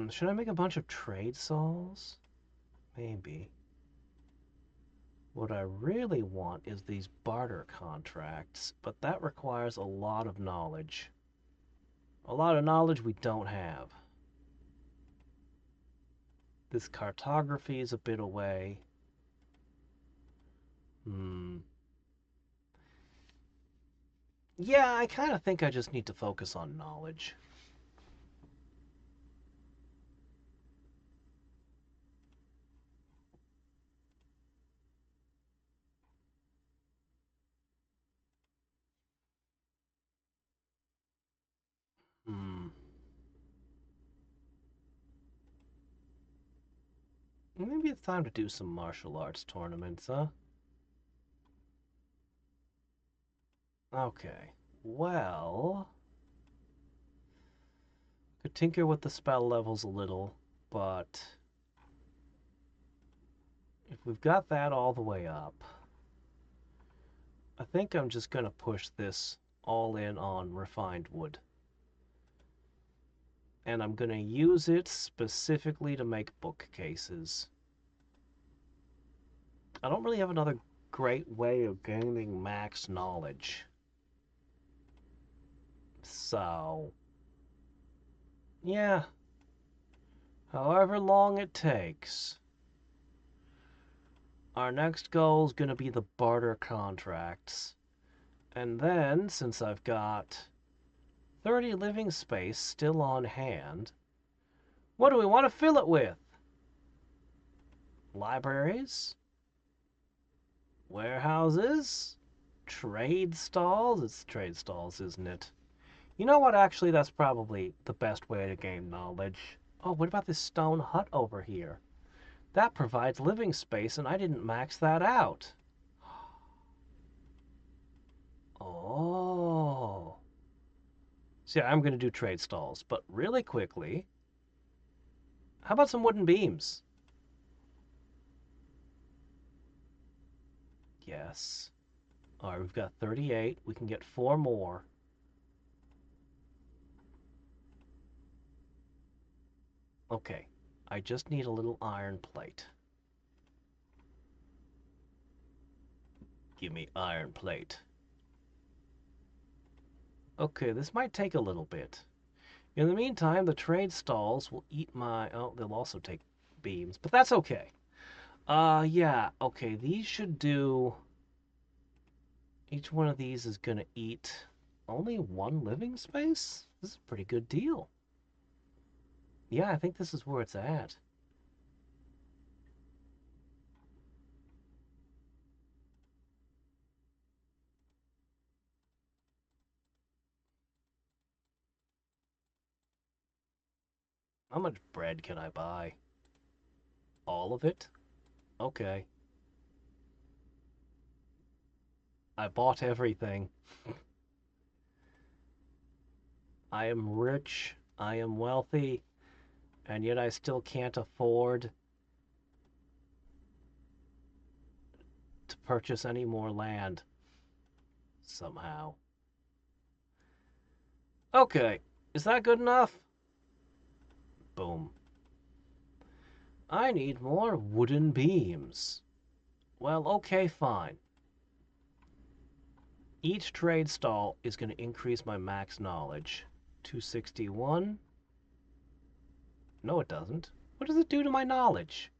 Should I make a bunch of trade souls? Maybe. What I really want is these barter contracts, but that requires a lot of knowledge. A lot of knowledge we don't have. This cartography is a bit away. Yeah, I kind of think I just need to focus on knowledge. Maybe it's time to do some martial arts tournaments, huh? Okay. Well, could tinker with the spell levels a little, but if we've got that all the way up, I think I'm just going to push this all in on refined wood. And I'm going to use it specifically to make bookcases. I don't really have another great way of gaining max knowledge. So, yeah. However long it takes. Our next goal is going to be the barter contracts. And then, since I've got 30 living space still on hand, what do we want to fill it with? Libraries? Warehouses? Trade stalls? It's trade stalls, isn't it? You know what, actually, that's probably the best way to gain knowledge. Oh, what about this stone hut over here? That provides living space, and I didn't max that out. Oh. See, I'm going to do trade stalls, but really quickly, how about some wooden beams? Yes. All right, we've got 38. We can get 4 more. Okay, I just need a little iron plate. Give me iron plate. Okay, this might take a little bit. In the meantime, the trade stalls will eat my... Oh, they'll also take beams, but that's okay. Yeah, okay, these should do... Each one of these is going to eat only 1 living space? This is a pretty good deal. Yeah, I think this is where it's at. How much bread can I buy? All of it? Okay. I bought everything. I am rich, I am wealthy, and yet I still can't afford to purchase any more land. Somehow. Okay, is that good enough? Boom. I need more wooden beams. Well, okay, fine. Each trade stall is going to increase my max knowledge. 261. No, it doesn't. What does it do to my knowledge?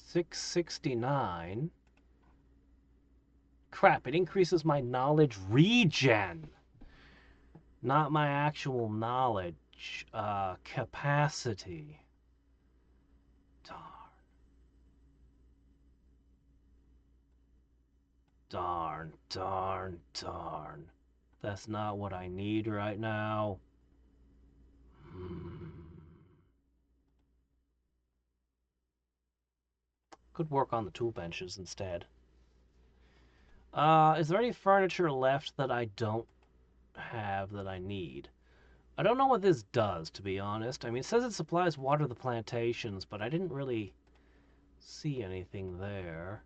669. Crap, it increases my knowledge regen, not my actual knowledge capacity. Darn. Darn, darn, darn. That's not what I need right now. Could work on the tool benches instead. Is there any furniture left that I don't have that I need? I don't know what this does, to be honest. I mean, it says it supplies water to the plantations, but I didn't really see anything there.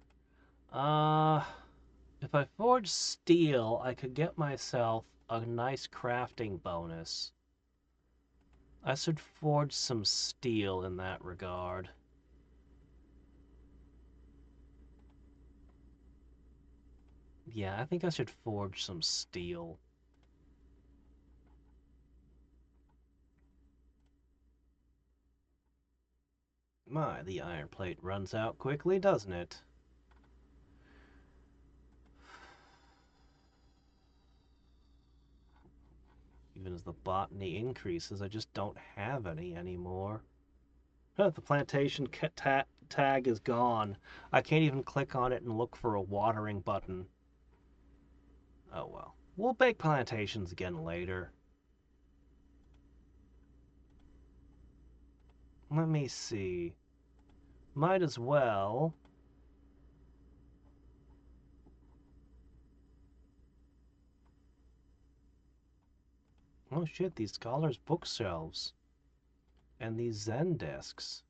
If I forge steel, I could get myself a nice crafting bonus. I should forge some steel in that regard. Yeah, I think I should forge some steel. My, the iron plate runs out quickly, doesn't it? Even as the botany increases, I just don't have any anymore. The plantation tag is gone. I can't even click on it and look for a watering button. Oh well. We'll bake plantations again later. Let me see. Might as well. Oh shit, these scholars' bookshelves. And these Zen desks.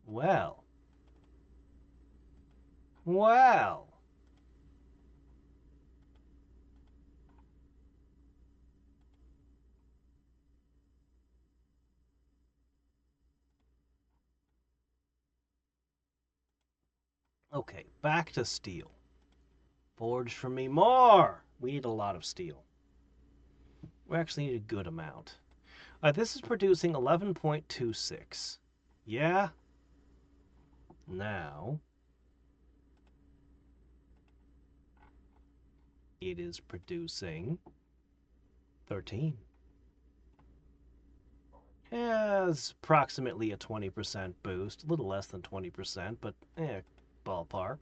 Well. Well. Okay, back to steel. Forge for me more! We need a lot of steel. We actually need a good amount. This is producing 11.26. Yeah? Now, it is producing 13. Yeah, it's approximately a 20% boost. A little less than 20%, but ballpark.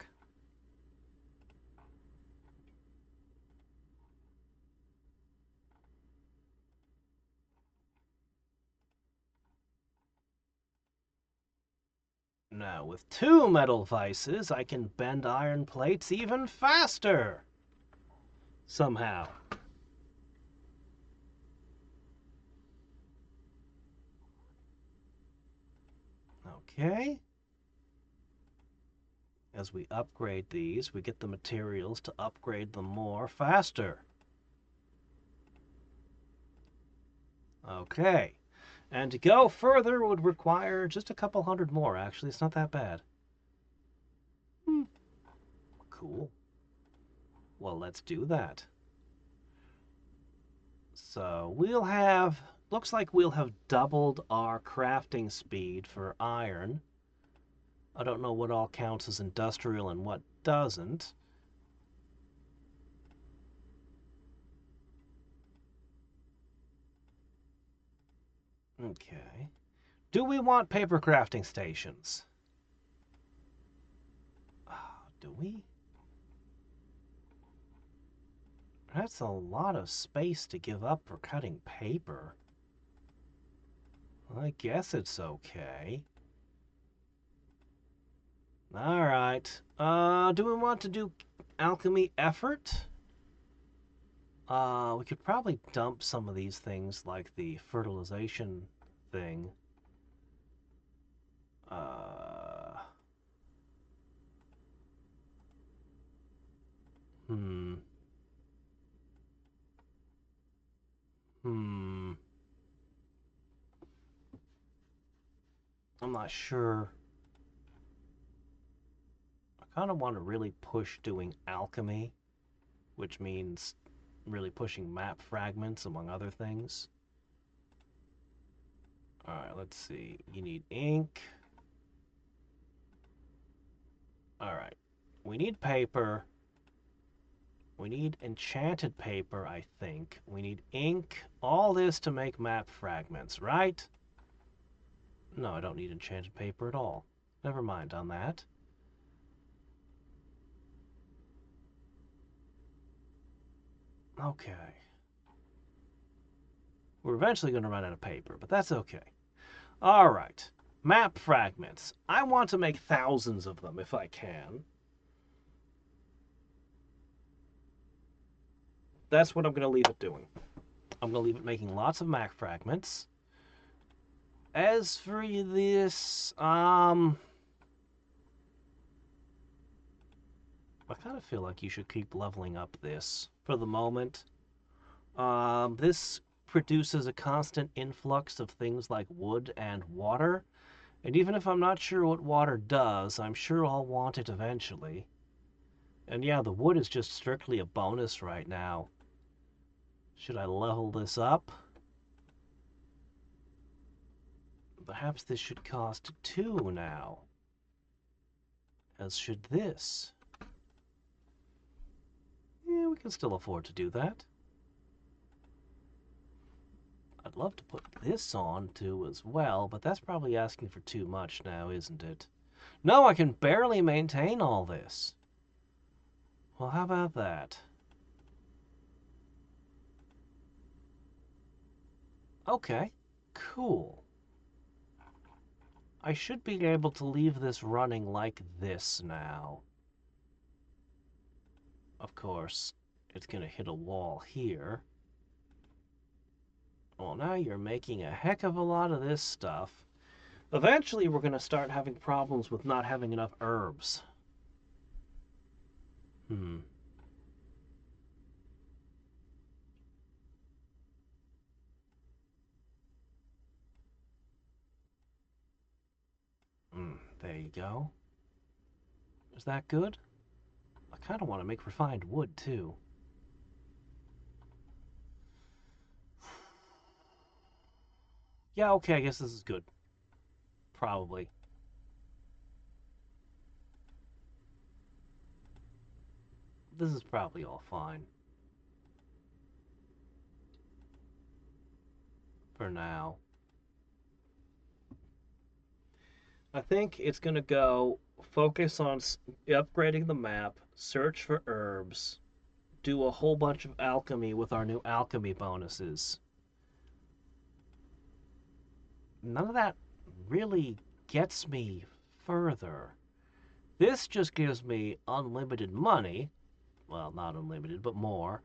Now, with 2 metal vices, I can bend iron plates even faster. Somehow. Okay. As we upgrade these, we get the materials to upgrade them more faster. Okay. And to go further would require just a couple hundred more, actually. It's not that bad. Cool. Well, let's do that. So we'll have, looks like we'll have doubled our crafting speed for iron. I don't know what all counts as industrial and what doesn't. Okay. Do we want paper crafting stations? Do we? That's a lot of space to give up for cutting paper. I guess it's okay. Alright. Do we want to do alchemy effort? We could probably dump some of these things like the fertilization thing. Hmm. Hmm. I'm not sure. I kind of want to really push doing alchemy, which means really pushing map fragments, among other things. Alright, let's see. You need ink. Alright. We need paper. We need enchanted paper, I think. We need ink. All this to make map fragments, right? No, I don't need enchanted paper at all. Never mind on that. Okay. We're eventually going to run out of paper, but that's okay. All right. Map fragments. I want to make thousands of them if I can. That's what I'm going to leave it doing. I'm going to leave it making lots of map fragments. As for this, I kind of feel like you should keep leveling up this for the moment. This produces a constant influx of things like wood and water. And even if I'm not sure what water does, I'm sure I'll want it eventually. And yeah, the wood is just strictly a bonus right now. Should I level this up? Perhaps this should cost 2 now. As should this. Yeah, we can still afford to do that. I'd love to put this on too as well, but that's probably asking for too much now, isn't it? No, I can barely maintain all this. Well, how about that? Okay, cool. I should be able to leave this running like this now. Of course, it's going to hit a wall here. Well, now you're making a heck of a lot of this stuff. Eventually, we're going to start having problems with not having enough herbs. There you go. Is that good? I kind of want to make refined wood, too. Yeah, okay, I guess this is good. Probably. This is probably all fine. For now. I think it's going to go focus on upgrading the map, search for herbs, do a whole bunch of alchemy with our new alchemy bonuses. None of that really gets me further. This just gives me unlimited money. Well, not unlimited, but more.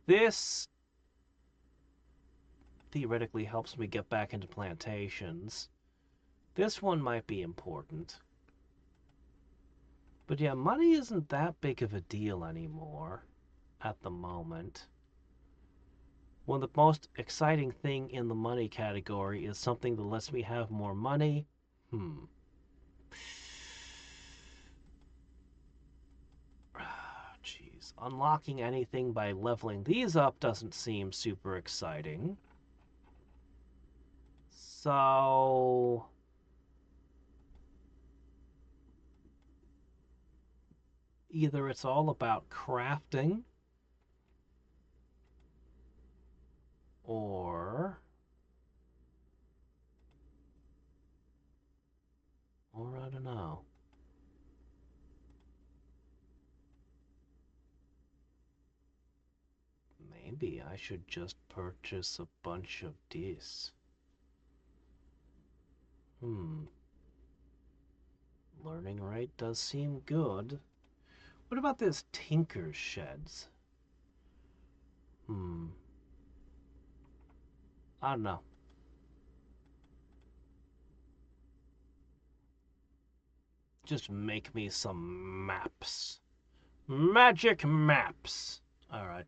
This theoretically helps me get back into plantations. This one might be important. But yeah, money isn't that big of a deal anymore at the moment. When the most exciting thing in the money category is something that lets me have more money, Jeez. Unlocking anything by leveling these up doesn't seem super exciting. So either it's all about crafting or I don't know. Maybe I should just purchase a bunch of this. Learning rate does seem good. What about this Tinker's Sheds? I don't know. Just make me some maps. Magic maps. Alright.